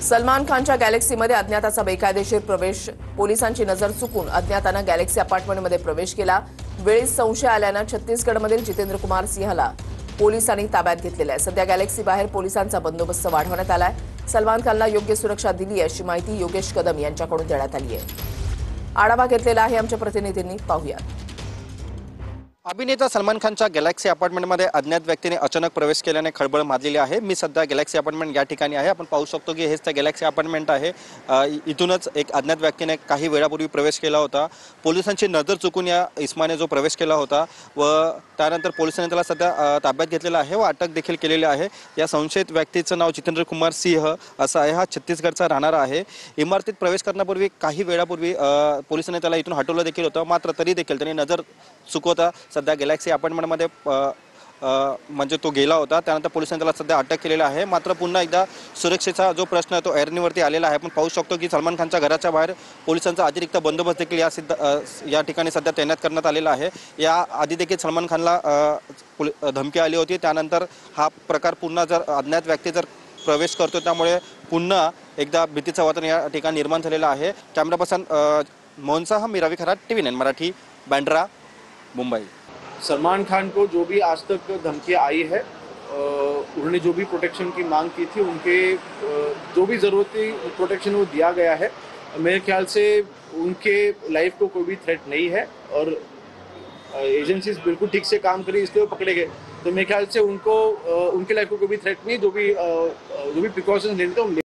सलमान खानच्या गॅलेक्सीमध्ये अज्ञाताचा बेकायदेशीर प्रवेश. पोलिसांची नजर चुकून अज्ञातानं गॅलेक्सी अपार्टमेंटमध्ये प्रवेश केला. वेळीच संशय आल्यानं छत्तीसगडमधील जितेंद्र कुमार सिंहला पोलिसांनी ताब्यात घेतलेलं आहे. सध्या गॅलेक्सी बाहेर पोलिसांचा बंदोबस्त वाढवण्यात आलाय. सलमान खानला योग्य सुरक्षा दिली अशी माहिती योगेश कदम यांच्याकडून देण्यात आली आहे. आढावा घेतलेला आहे आमच्या प्रतिनिधींनी, पाहूया. अभिनेता सलमान खानच्या गॅलेक्सी अपार्टमेंटमध्ये अज्ञात व्यक्तीने अचानक प्रवेश केल्याने खळबळ माजलेली आहे. मी सध्या गॅलेक्सी अपार्टमेंट या ठिकाणी आहे. आपण पाहू शकतो की हेच त्या गॅलेक्सी अपार्टमेंट आहे. इथूनच एक अज्ञात व्यक्तीने काही वेळापूर्वी प्रवेश केला होता. पोलिसांची नजर चुकून या इस्माने जो प्रवेश केला होता व त्यानंतर पोलिसांनी त्याला सध्या ताब्यात घेतलेला आहे व अटक देखील केलेली आहे. या संशयित व्यक्तीचं नाव जितेंद्र कुमार सिंह असं आहे. हा छत्तीसगडचा राहणारा आहे. इमारतीत प्रवेश करण्यापूर्वी काही वेळापूर्वी पोलिसांनी त्याला इथून हटवलं देखील होतं. मात्र तरी देखील त्याने नजर चुकवता सध्या गॅलेक्सी अपार्टमेंटमध्ये म्हणजे तो गेला होता. त्यानंतर पोलिसांनी त्याला सध्या अटक केलेला आहे. मात्र पुन्हा एकदा सुरक्षेचा जो प्रश्न आहे तो ऐरणीवरती आलेला आहे. आपण पाहू शकतो की सलमान खानच्या घराच्या बाहेर पोलिसांचा अतिरिक्त बंदोबस्त देखील या ठिकाणी सध्या तैनात करण्यात आलेला आहे. या आधी देखील सलमान खानला धमकी आली होती. त्यानंतर हा प्रकार पुन्हा जर अज्ञात व्यक्ती जर प्रवेश करतो त्यामुळे पुन्हा एकदा भीतीचं वातावरण या ठिकाणी निर्माण झालेलं आहे. कॅमेरा पर्सन मोहनसह मी रवी खरात, TV9 मराठी, बांद्रा, मुंबई. सलमान खान को जो भी आज तक धमकी आई है, उन्होंने जो भी प्रोटेक्शन की मांग की थी, उनके जो भी ज़रूरती प्रोटेक्शन वो दिया गया है. मेरे ख्याल से उनके लाइफ को कोई भी थ्रेट नहीं है और एजेंसीज बिल्कुल ठीक से काम करी इसलिए वो पकड़े गए. तो मेरे ख्याल से उनको उनके लाइफ को कोई भी थ्रेट नहीं. जो भी प्रिकॉशंस लेने थे